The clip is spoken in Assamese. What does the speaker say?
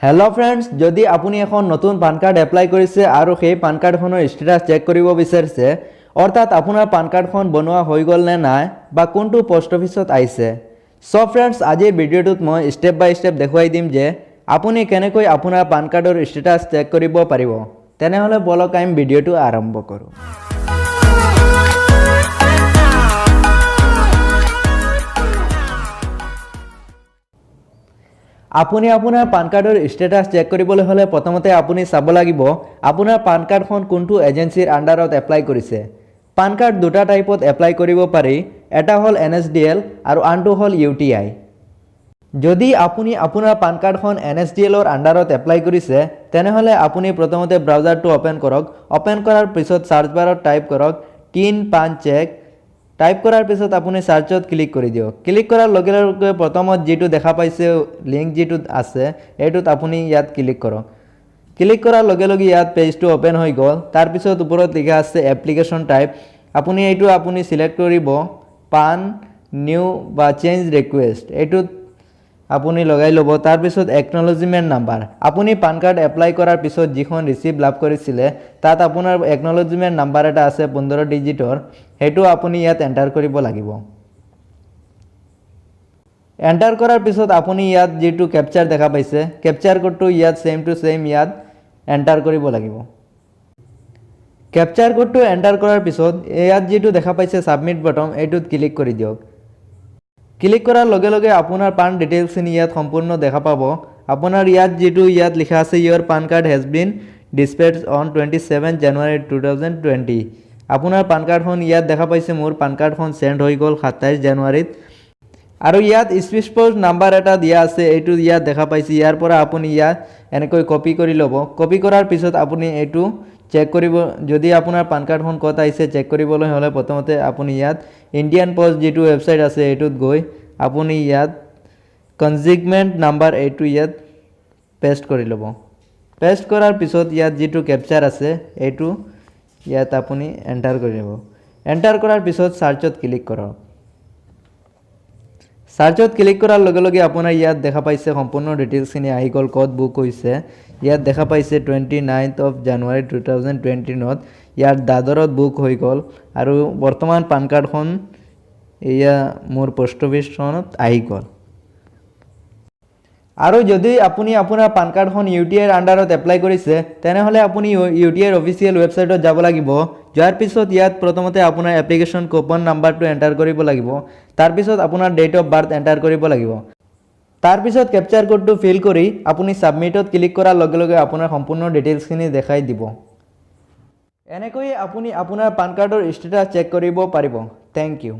हेलो फ्रेंड्स যদি আপুনি এখন নতুন পান কাৰ্ড এপ্লাই কৰিছে আৰু সেই পান কাৰ্ডখনৰ ষ্টেটাস চেক কৰিব বিচাৰিছে অৰ্থাৎ আপোনাৰ পান কাৰ্ডখন বনোৱা হৈ গল নে নাই বা কোনটো পোষ্ট অফিসত আইছে সো फ्रेंड्स আজিৰ ভিডিওটোত মই স্টেপ বাই স্টেপ দেখুৱাই দিম যে আপুনি কেনেকৈ আপোনাৰ পান কাৰ্ডৰ ষ্টেটাস চেক কৰিব পাৰিব তেনেহলে বলক আমি ভিডিওটো আৰম্ভ কৰো আপুনি আপোনাৰ পান কাৰ্ডৰ ষ্টেটাস চেক কৰিবলৈ হলে প্ৰথমতে আপুনি চাব লাগিব আপোনাৰ পান কাৰ্ডখন কোনটো এজেন্সিৰ আন্ডাৰত এপ্লাই কৰিছে পান কাৰ্ড দুটা টাইপত এপ্লাই কৰিব পাৰি এটা হল NSDL আৰু আনটো হল UTI যদি আপুনি আপোনাৰ পান কাৰ্ডখন NSDL ৰ আন্ডাৰত এপ্লাই কৰিছে তেনেহলে আপুনি প্ৰথমতে ব্ৰাউজাৰটো ওপেন কৰক ওপেন কৰাৰ পিছত সাৰ্চ বাৰত টাইপ কৰক 3 চেক টাইপ কৰাৰ পিছত আপুনি সাৰ্চত ক্লিক কৰি দিয়ক ক্লিক কৰাৰ লগে লগে প্ৰথমত যেটো দেখা পাইছে লিংক যেটো আছে এটোত আপুনি ইয়াত ক্লিক কৰক ক্লিক কৰাৰ লগে লগে ইয়াত পেজটো ওপেন হৈ গল তাৰ পিছত ওপৰত লিখা আছে এপ্লিকেশন টাইপ আপুনি এইটো আপুনি সিলেক্ট কৰিব পান নিউ বা চেঞ্জ ৰিকুৱেষ্ট এটোত আপুনি লগাই লব তাৰ পিছত একনলেজমেন্ট নাম্বাৰ আপুনি পান কাৰ্ড এপ্লাই কৰাৰ পিছত যিখন ৰিসিভ লাভ কৰিছিলে তাত আপোনাৰ একনলেজমেন্ট নাম্বাৰ এটা আছে 15 ডিজিটৰ হেতু আপুনি ইয়াত এন্টাৰ কৰিব লাগিব এন্টাৰ কৰাৰ পিছত আপুনি ইয়াত যেটো ক্যাপচাৰ দেখা পাইছে ক্যাপচাৰ কোডটো ইয়াত সেম টু সেম ইয়াত এন্টাৰ কৰিব লাগিব ক্যাপচাৰ কোডটো এন্টাৰ কৰাৰ পিছত ইয়াত যেটো দেখা পাইছে সাবমিট বটন এটোত ক্লিক কৰি দিয়ক ক্লিক কৰাৰ লগে লগে আপোনাৰ পান ডিটেইলছ নি ইয়াত সম্পূৰ্ণ দেখা পাব আপোনাৰ ইয়াত যেটো ইয়াত লিখা আছে your pan card has been dispatched on 27 January 2020 আপোনাৰ পান কাৰ্ডখন ইয়াত দেখা পাইছে মোৰ পান কাৰ্ডখন সেন্ড হৈ গল 27 জানুৱাৰীত আৰু ইয়াত স্পেচিফিক নাম্বাৰ এটা দিয়া আছে এটো ইয়াত দেখা পাইছে ইয়াৰ পৰা আপুনি ইয়াত এনেকৈ কপি কৰি লব কপি কৰাৰ পিছত আপুনি এটো চেক কৰিব যদি আপোনাৰ পান কাৰ্ডখন কত আইছে চেক কৰিবলৈ হলে প্ৰথমতে আপুনি ইয়াত ইন্ডিয়ান পোষ্ট যেটো ওয়েবসাইট আছে এটোত গৈ আপুনি ইয়াত কনজিগমেন্ট নাম্বাৰ এটো ইয়াত পেস্ট কৰি লব পেস্ট কৰাৰ পিছত ইয়াত যেটো ক্যাপচাৰ আছে এটো ইয়াত আপুনি এন্টাৰ কৰিব এন্টাৰ কৰাৰ পিছত সাৰ্চত ক্লিক কৰক সাৰ্চত ক্লিক কৰাৰ লগে লগে আপোনাৰ ইয়াত দেখা পাইছে সম্পূৰ্ণ ডিটেইলছ খিনি আহি গল কত বুক হৈছে ইয়াত দেখা পাইছে 29th of January 2020 নত ইয়াত দাদৰত বুক হৈ গল আৰু বৰ্তমান পান কাৰ্ডখন এয়া মোৰ পোষ্ট অফিসত আহি গল আৰু যদি আপুনি আপোনাৰ পান কাৰ্ডখন UTI ৰ আন্ডাৰত এপ্লাই কৰিছে তেনেহলে আপুনি UTI ৰ অফিচিয়েল ওয়েবসাইটত যাব লাগিব যাৰ পিছত ইয়াত প্ৰথমতে আপোনাৰ এপ্লিকেশন কুপন নাম্বাৰটো এন্টাৰ কৰিব লাগিব তাৰ পিছত আপোনাৰ ডেট অফ বাৰ্থ এন্টাৰ কৰিব লাগিব তাৰ পিছত ক্যাপচাৰ কোডটো ফিল কৰি আপুনি সাবমিটত ক্লিক কৰাৰ লগে লগে আপোনাৰ সম্পূৰ্ণ ডিটেইলছ খিনি দেখাই দিব এনেকৈ আপুনি আপোনাৰ পান কাৰ্ডৰ ষ্টেটাস চেক কৰিব পাৰিব থ্যাংক ইউ